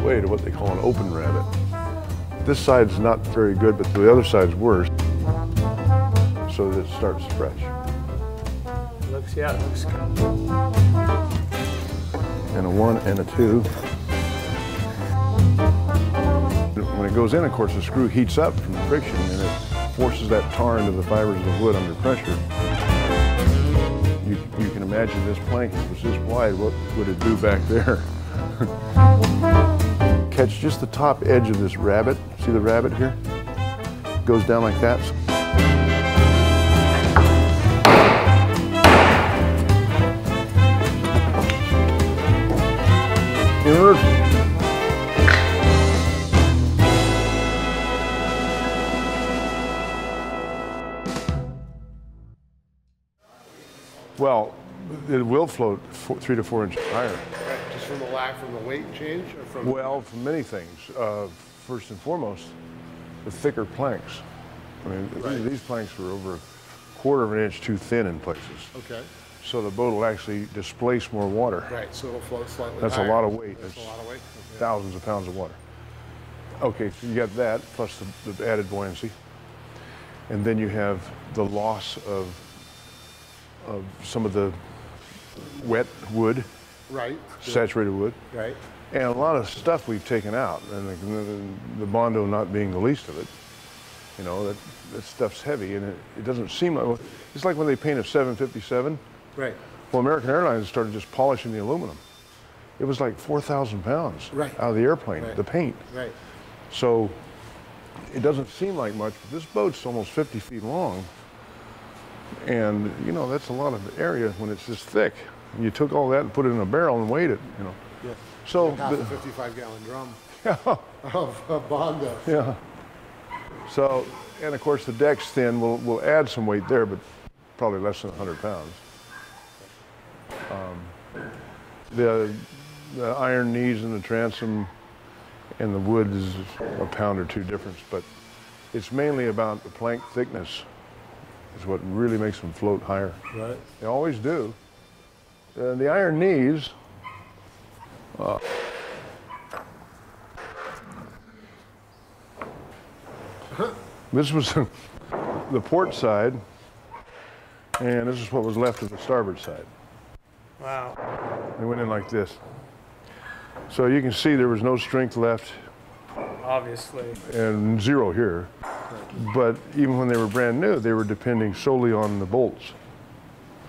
way to what they call an open rabbit. This side's not very good, but the other side's worse, so that it starts fresh. Yeah, it looks good. And a 1 and a 2. When it goes in, of course, the screw heats up from the friction and it forces that tar into the fibers of the wood under pressure. You can imagine this plank, if it was this wide, what would it do back there? Catch just the top edge of this rabbet. See the rabbet here? It goes down like that. Well, it will float 3 to 4 inches higher. Right, just from the weight change? Or from well, from many things. First and foremost, the thicker planks. I mean, right. These planks were over 1/4 of an inch too thin in places. Okay. So the boat will actually displace more water. Right, so it'll float slightly That's higher. a lot of weight. That's a lot of weight. Okay. Thousands of pounds of water. Okay, so you got that, plus the added buoyancy. And then you have the loss of some of the wet wood, right, saturated wood, right, and a lot of stuff we've taken out, and the Bondo not being the least of it. You know, that stuff's heavy, and it doesn't seem like, it's like when they paint a 757. right. Well, American Airlines started just polishing the aluminum. It was like 4,000 pounds right. out of the airplane, right. the paint. Right. So it doesn't seem like much, but this boat's almost 50 feet long. And, you know, that's a lot of area when it's this thick. And you took all that and put it in a barrel and weighed it, you know. Yeah. So half a 55-gallon drum yeah, of Bondo. yeah. So, and of course the deck's thin. We'll add some weight there, but probably less than 100 pounds. The iron knees in the transom and the wood is a pound or two difference, but it's mainly about the plank thickness is what really makes them float higher. Right. They always do. The iron knees, this was the port side, and this is what was left of the starboard side. Wow. They went in like this. So you can see there was no strength left. Obviously. And zero here. But even when they were brand new, they were depending solely on the bolts.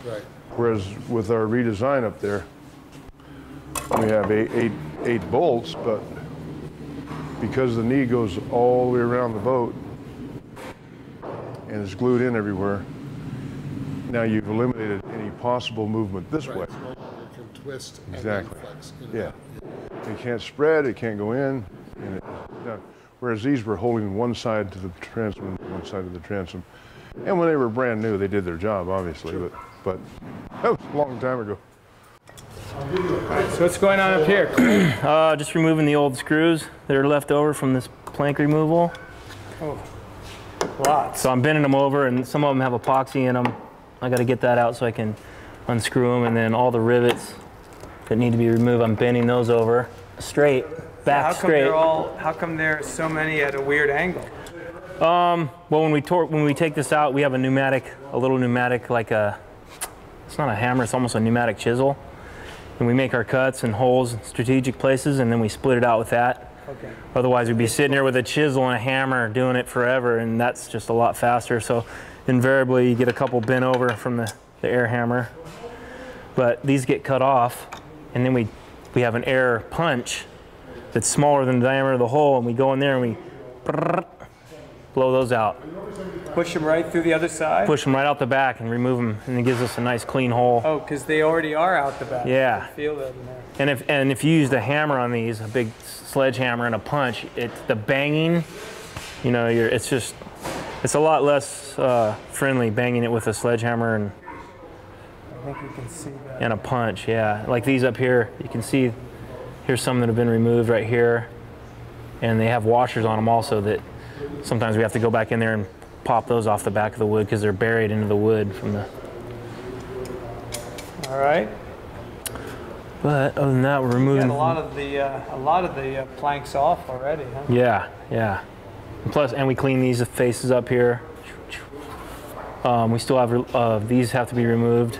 Right. Whereas with our redesign up there, we have eight bolts, but because the knee goes all the way around the boat and is glued in everywhere, now you've eliminated any possible movement this way. It can twist Exactly. and flex. Yeah. It can't spread, it can't go in. And whereas these were holding one side to the transom, one side of the transom. And when they were brand new, they did their job, obviously, Sure. but that was a long time ago. So what's going on up here? Just removing the old screws that are left over from this plank removal. Oh, lots. So I'm bending them over, and some of them have epoxy in them. I got to get that out so I can unscrew them, and then all the rivets that need to be removed, I'm bending those over straight, back straight. How come there's so many at a weird angle? Well, when we take this out, we have a little pneumatic, like it's not a hammer, it's almost a pneumatic chisel. And we make our cuts and holes in strategic places, and then we split it out with that. Okay. Otherwise, we'd be sitting here with a chisel and a hammer doing it forever, and that's just a lot faster. So invariably, you get a couple bent over from the air hammer. But these get cut off, and then we have an air punch that's smaller than the diameter of the hole, and we go in there and we blow those out. Push them right through the other side? Push them right out the back and remove them, and it gives us a nice clean hole. Oh, because they already are out the back. Yeah. I feel that in there. And if you use the hammer on these, a big sledgehammer and a punch, the banging, you know, it's a lot less friendly banging it with a sledgehammer and I think you can see that. and a punch. Yeah, like these up here, you can see here's some that have been removed right here, and they have washers on them also that sometimes we have to go back in there and pop those off the back of the wood because they're buried into the wood from the. All right. But other than that, we're You removing. got a lot of the planks off already, huh? Yeah, yeah. And plus, and we clean these faces up here. We still have these have to be removed,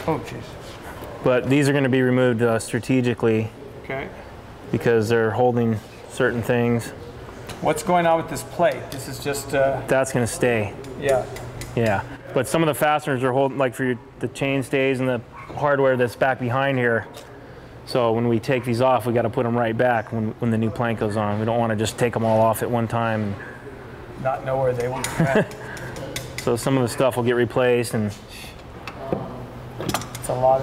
Oh, jeez. but these are going to be removed strategically Okay. because they're holding certain things. What's going on with this plate? This is just, That's going to stay. yeah. Yeah, but some of the fasteners are holding, like for the chain stays and the hardware that's back behind here. So when we take these off, we got to put them right back when the new plank goes on. We don't want to just take them all off at one time. Not know where they went. So some of the stuff will get replaced, and It's a lot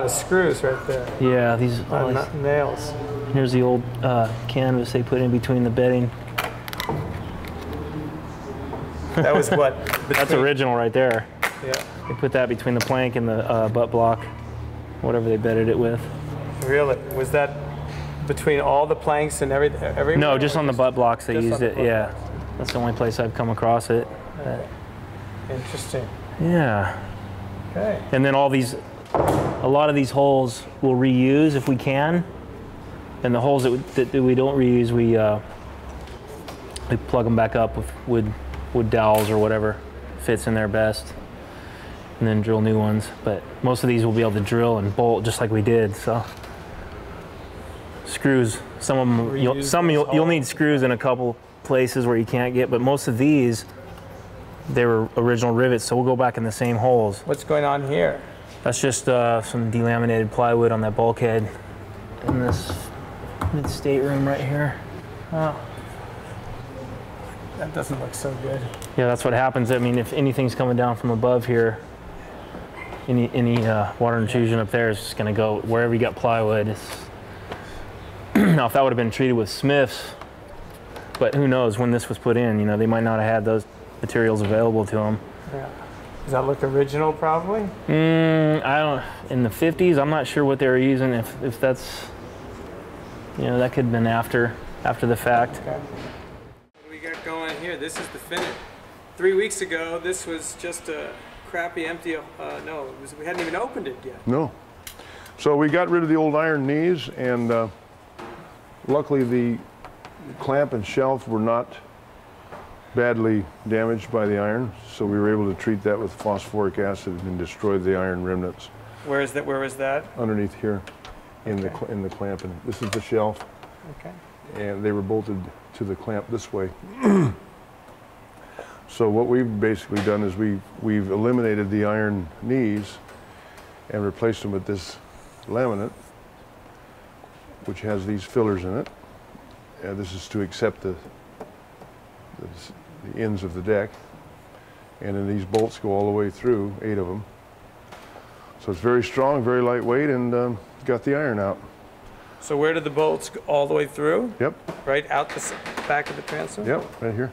of screws right there. yeah, these. Nails. Here's the old canvas they put in between the bedding. That was what? That's original right there. Yeah. They put that between the plank and the butt block, whatever they bedded it with. Really? Was that between all the planks and every? No, just on the butt blocks they Just used on the it. butt Yeah, that's the only place I've come across it. Interesting. Yeah, Okay. and then a lot of these holes we'll reuse if we can, and the holes that we don't reuse, we plug them back up with wood dowels or whatever fits in there best, and then drill new ones. But most of these we'll be able to drill and bolt just like we did. So screws, some of them, you'll need screws in a couple places where you can't get, but most of these, they were original rivets, so we'll go back in the same holes. What's going on here? That's just some delaminated plywood on that bulkhead in this mid-stateroom right here. Oh. That doesn't look so good. Yeah, that's what happens. I mean, if anything's coming down from above here, any water intrusion up there is just going to go wherever you got plywood. Now, if that would have been treated with Smiths, but who knows when this was put in? You know, they might not have had those materials available to them. Yeah. Does that look original, probably? I don't. In the 50s, I'm not sure what they were using. If that's, you know, that could have been after the fact. Okay. What do we got going here? This is the finish. 3 weeks ago, this was just a crappy, empty. We hadn't even opened it yet. No. So we got rid of the old iron knees, and luckily the clamp and shelf were not badly damaged by the iron, so we were able to treat that with phosphoric acid and destroy the iron remnants. Where is that? Where was that? Underneath here, in the clamp, and this is the shelf, Okay. and they were bolted to the clamp this way. So what we've basically done is we've eliminated the iron knees and replaced them with this laminate, which has these fillers in it. And this is to accept the ends of the deck. And then these bolts go all the way through, 8 of them. So it's very strong, very lightweight, and got the iron out. So where did the bolts go all the way through? Yep, Right out the back of the transom? yep, right here.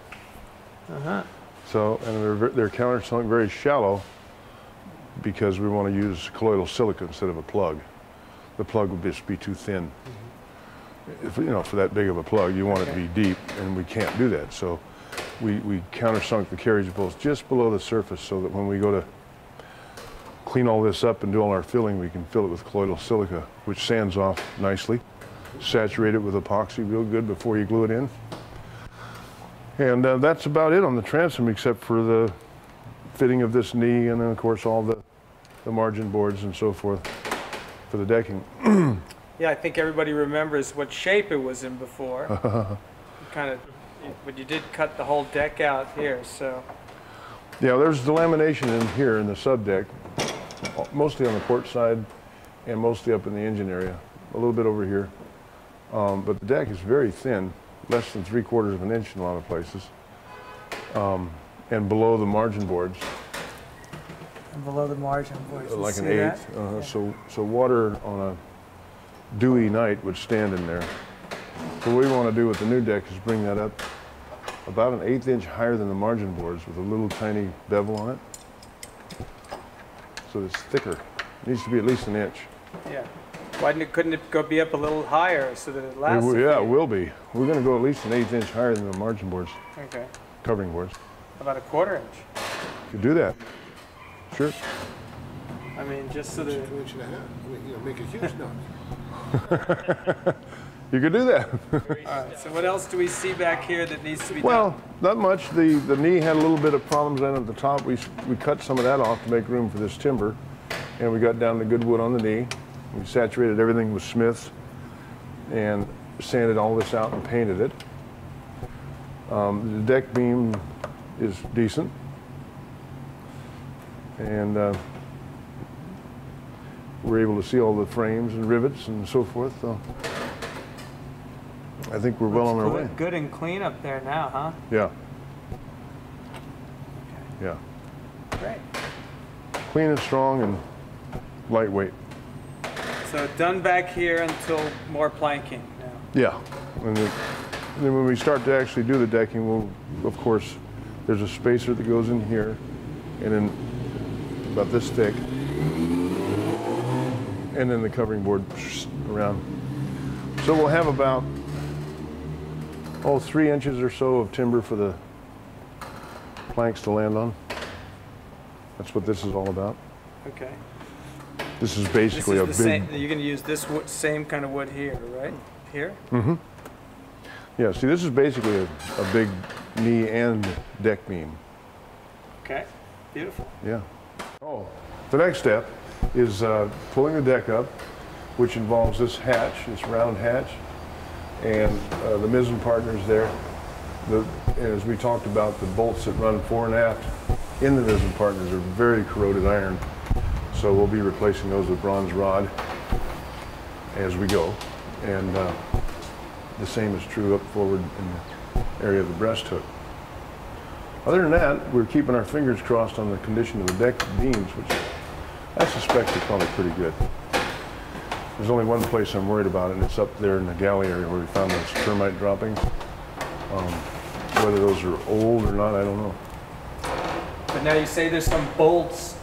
Uh-huh. So, and they're countersunk very shallow because we want to use colloidal silica instead of a plug. The plug would just be too thin. If, you know, for that big of a plug, you want it to be deep, and we can't do that. So we countersunk the carriage bolts just below the surface so that when we go to clean all this up and do all our filling, we can fill it with colloidal silica, which sands off nicely. Saturate it with epoxy real good before you glue it in. And that's about it on the transom, except for the fitting of this knee, and then of course all the margin boards and so forth for the decking. Yeah, I think everybody remembers what shape it was in before. But you did cut the whole deck out here, so. Yeah, there's delamination in here in the subdeck, mostly on the port side and mostly up in the engine area, a little bit over here. But the deck is very thin, less than 3/4 of an inch in a lot of places, and below the margin boards. And below the margin boards. Like an 1/8. So water on a dewy night would stand in there. So what we want to do with the new deck is bring that up about an 1/8 inch higher than the margin boards with a little tiny bevel on it. So it's thicker. It needs to be at least an inch. Yeah. Couldn't it be up a little higher so that it lasts? Yeah, it will be. We're going to go at least an 1/8 inch higher than the margin boards, Okay. covering boards. About a 1/4 inch. Could do that. Sure. I mean, just so that. 2.5 inches. I mean, you know, make a huge note. You could do that. All right, so what else do we see back here that needs to be Well, done? not much. The knee had a little bit of problems then at the top. We cut some of that off to make room for this timber, and we got down to good wood on the knee. We saturated everything with Smiths and sanded all this out and painted it. The deck beam is decent, and we're able to see all the frames and rivets and so forth. So I think we're well on our way. Good and clean up there now, huh? Yeah. Yeah. Great. Clean and strong and lightweight. So done back here until more planking now. Yeah. And then when we start to actually do the decking, we'll, of course, there's a spacer that goes in here, and then about this thick, and then the covering board around. So we'll have about 3 inches or so of timber for the planks to land on. That's what this is all about. Okay. This is basically This a is big. same, you're going to use this same kind of wood here, right? Here? Mm-hmm. Yeah, see, this is basically a big knee and deck beam. Okay. Beautiful. Yeah. Oh, the next step is pulling the deck up, which involves this hatch, this round hatch, and the mizzen partners there. As we talked about, the bolts that run fore and aft in the mizzen partners are very corroded iron, so we'll be replacing those with bronze rod as we go. And the same is true up forward in the area of the breast hook. Other than that, we're keeping our fingers crossed on the condition of the deck beams, which I suspect are probably pretty good. There's only one place I'm worried about, and it's up there in the galley area where we found those termite droppings. Whether those are old or not, I don't know. But now you say there's some bolts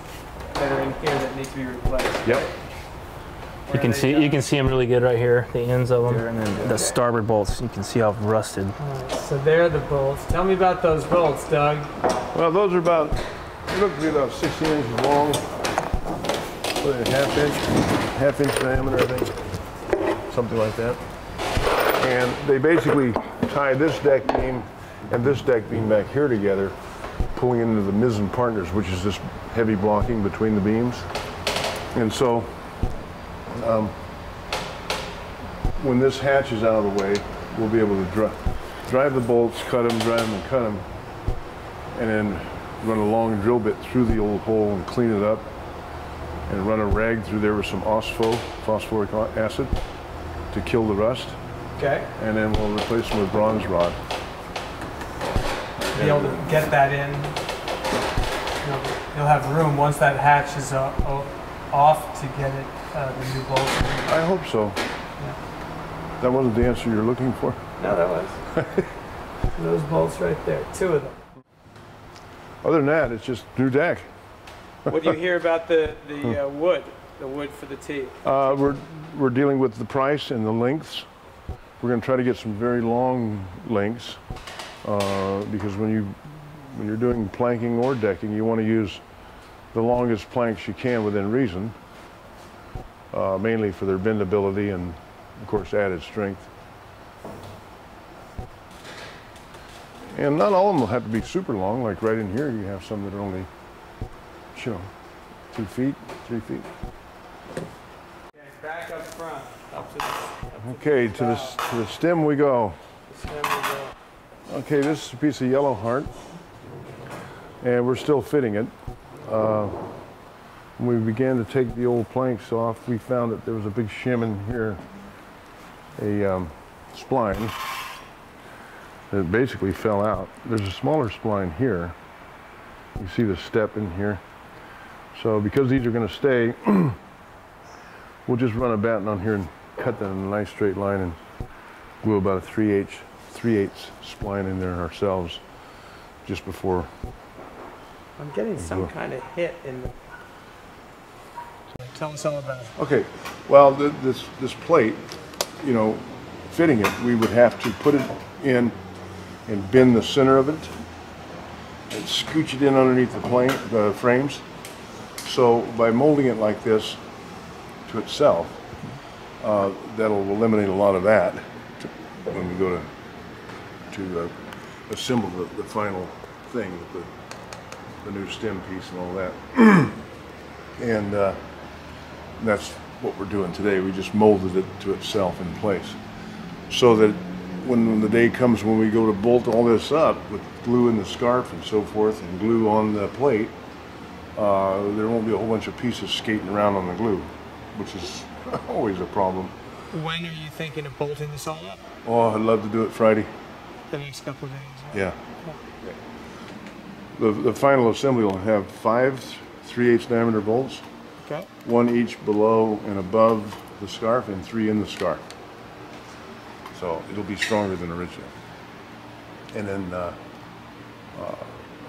that are in here that need to be replaced. Yep. You can see them really good right here, the ends of them, and then the starboard bolts. You can see how rusted. Alright, so there are the bolts. Tell me about those bolts, Doug. Well, those are about, they look to be about 16 inches long, a half inch diameter, I think, something like that. And they basically tie this deck beam and this deck beam back here together, pulling into the mizzen partners, which is this heavy blocking between the beams. And so, when this hatch is out of the way, we'll be able to drive the bolts, cut them, drive them, and cut them, and then run a long drill bit through the old hole and clean it up, and run a rag through there with some phosphoric acid, to kill the rust. Okay. And then we'll replace them with bronze rod. Be able to get that in. You'll have room once that hatch is off to get it the new bolts. I hope so. Yeah. That wasn't the answer you're looking for. No, that was. Those bolts right there, 2 of them. Other than that, it's just new deck. What do you hear about the wood? The wood for the T? We're dealing with the price and the lengths. We're going to try to get some very long lengths because when you're doing planking or decking, you want to use the longest planks you can within reason, mainly for their bendability and, of course, added strength. And not all of them will have to be super long. Like right in here, you have some that are only, 2 feet, 3 feet. Okay, back up front. Okay, to the stem we go. Stem we go. Okay, this is a piece of yellow heart, and we're still fitting it. When we began to take the old planks off, we found that there was a big shim in here, a spline that basically fell out. There's a smaller spline here. You see the step in here. So because these are going to stay, we'll just run a batten on here and cut them in a nice straight line and glue about a 3/8 spline in there ourselves just before. I'm getting some kind of hit in the... Tell us all about it. Okay, well, this plate, fitting it, we would have to put it in and bend the center of it and scooch it in underneath the frames So by molding it like this to itself, that'll eliminate a lot of that when we go to assemble the final thing with the new stem piece and all that. And that's what we're doing today. We just molded it to itself in place, so that when the day comes when we go to bolt all this up with glue in the scarf and so forth and glue on the plate, there won't be a whole bunch of pieces skating around on the glue, which is always a problem. When are you thinking of bolting this all up? Oh, I'd love to do it Friday. The next couple of days. Yeah. The final assembly will have 5 3/8 diameter bolts, Okay. 1 each below and above the scarf and 3 in the scarf. So it'll be stronger than original. And then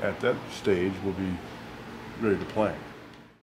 at that stage, we'll be ready to plank.